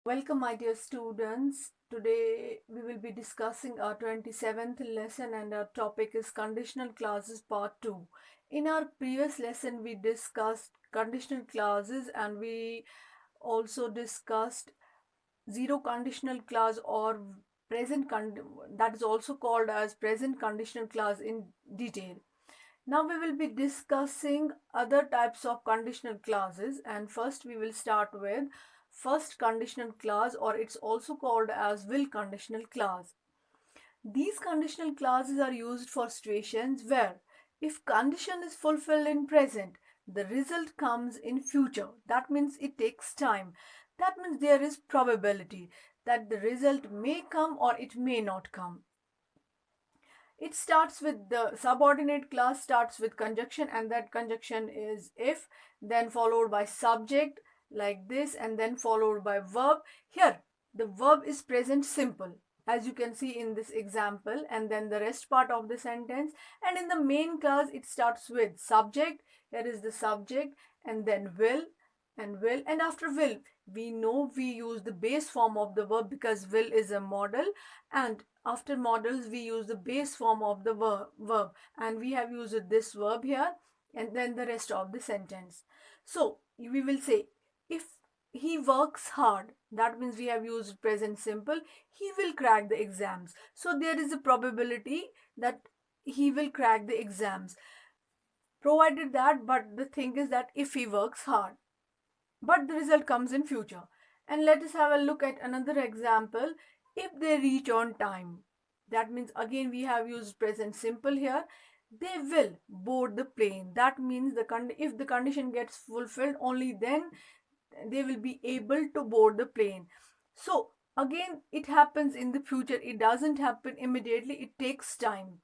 Welcome, my dear students. Today we will be discussing our 27th lesson, and our topic is conditional clauses part 2. In our previous lesson, we discussed conditional clauses and we also discussed zero conditional clause or that is also called as present conditional clause in detail. Now we will be discussing other types of conditional clauses, and first we will start with first conditional clause, or it's also called as will conditional clause. These conditional clauses are used for situations where if condition is fulfilled in present, the result comes in future. That means it takes time. That means there is probability that the result may come or it may not come. It starts with the subordinate clause starts with conjunction, and that conjunction is if, then followed by subject like this, and then followed by verb. Here the verb is present simple, as you can see in this example, and then the rest part of the sentence. And in the main clause it starts with subject. Here is the subject, and then will, and after will we know we use the base form of the verb because will is a model, and after models we use the base form of the verb, and we have used this verb here, and then the rest of the sentence. So we will say if he works hard, that means we have used present simple. He will crack the exams, so there is a probability that he will crack the exams, provided that, but the thing is that if he works hard, but the result comes in future. And let us have a look at another example. If they reach on time, that means again we have used present simple here. They will board the plane. That means if the condition gets fulfilled, only then they will be able to board the plane. So again it happens in the future. It doesn't happen immediately. It takes time.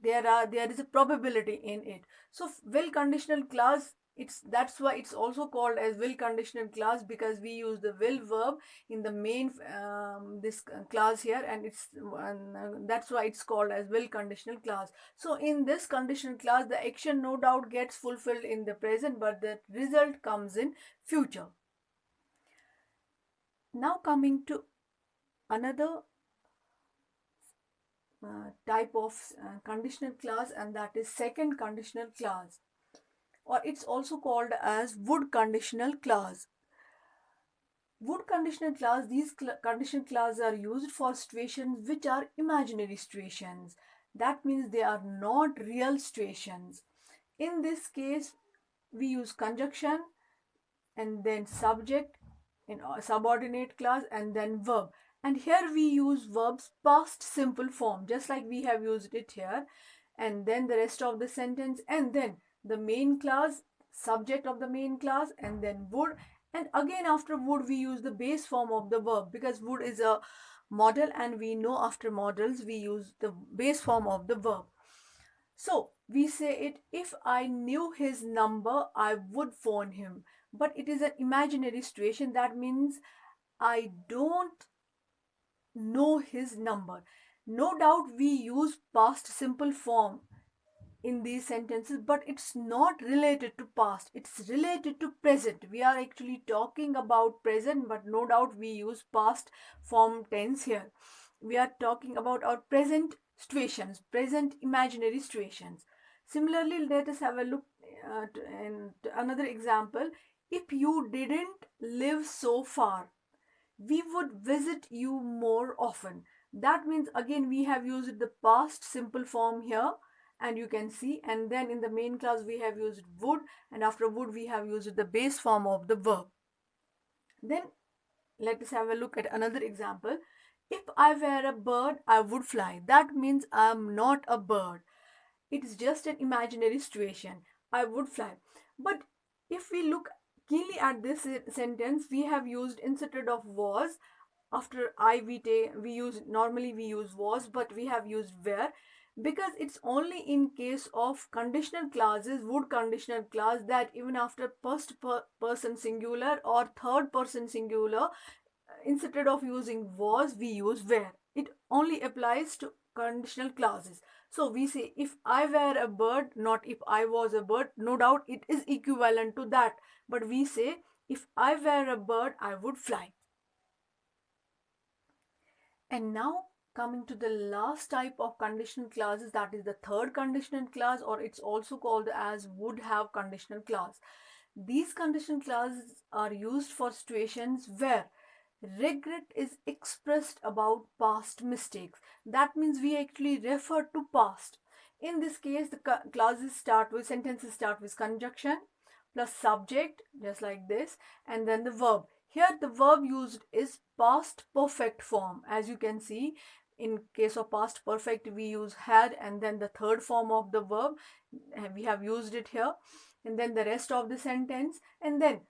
There is a probability in it. So will conditional clause, that's why it's also called as will conditional clause, because we use the will verb in the main this clause here, and that's why it's called as will conditional clause. So in this conditional clause, the action no doubt gets fulfilled in the present, but the result comes in future. Now coming to another type of conditional clause, and that is second conditional clause, or it's also called as would conditional clause. Would conditional clause, these conditional clauses are used for situations which are imaginary situations. That means they are not real situations. In this case we use conjunction, and then subject in a subordinate clause, and then verb. And here we use verbs past simple form, just like we have used it here, and then the rest of the sentence, and then the main clause, subject of the main clause, and then would. And again after would we use the base form of the verb, because would is a model, and we know after models we use the base form of the verb. So we say it, if I knew his number, I would phone him. But it is an imaginary situation. That means I don't know his number. No doubt we use past simple form in these sentences, but it's not related to past. It's related to present. We are actually talking about present, but no doubt we use past form tense here. We are talking about our present situations, present imaginary situations. Similarly, let us have a look at another example. If you didn't live so far, we would visit you more often. That means again we have used the past simple form here, and you can see, and then in the main clause we have used would, and after would we have used the base form of the verb. Then let us have a look at another example. If I were a bird, I would fly. That means I am not a bird. It is just an imaginary situation. I would fly. But if we look keenly at this sentence, we have used, instead of was, after I we use, normally we use was, but we have used were, because it's only in case of conditional clauses, would conditional clause, that even after first person singular or third person singular, instead of using was we use were. It only applies to conditional clauses. So we say if I were a bird, not if I was a bird. No doubt it is equivalent to that, but we say if I were a bird, I would fly. And now coming to the last type of conditional clauses, that is the third conditional clause, or it's also called as would have conditional clause. These conditional clauses are used for situations where regret is expressed about past mistakes. That means we actually refer to past. In this case, the clauses start with sentences start with conjunction plus subject, just like this, and then the verb. Here the verb used is past perfect form. As you can see, in case of past perfect we use had, and then the third form of the verb we have used it here, and then the rest of the sentence, and then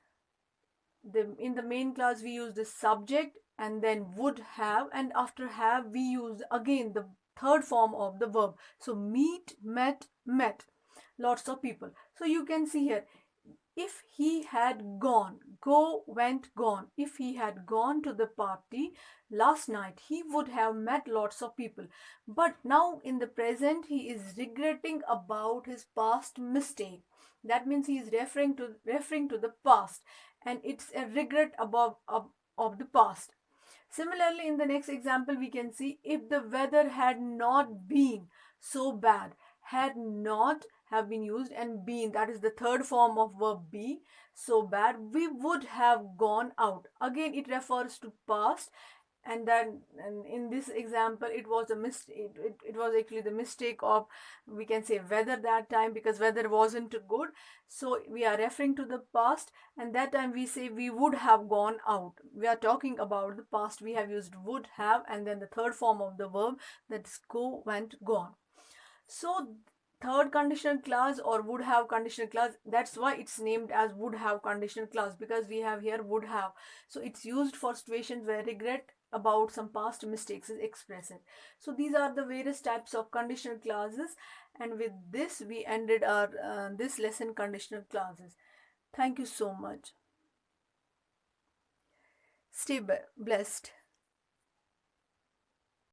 in the main clause we use the subject and then would have, and after have we use again the third form of the verb. So meet, met lots of people. So you can see here, if he had gone, go, went, gone, if he had gone to the party last night, he would have met lots of people. But now in the present, he is regretting about his past mistake. That means he is referring to the past, and it's a regret of the past. Similarly, in the next example, we can see if the weather had not been so bad. Had not have been used, and been, that is the third form of verb be, so bad, we would have gone out. Again, it refers to past, and then and in this example it was a mistake. It was actually the mistake of, we can say, weather that time, because weather wasn't good, so we are referring to the past, and that time we say we would have gone out. We are talking about the past, we have used would have, and then the third form of the verb, that's go, went, gone. So third conditional clause or would have conditional clause, that's why it's named as would have conditional clause, because we have here would have. So it's used for situations where regret about some past mistakes is expressed. So these are the various types of conditional clauses, and with this we ended our this lesson, conditional clauses. Thank you so much. Stay blessed.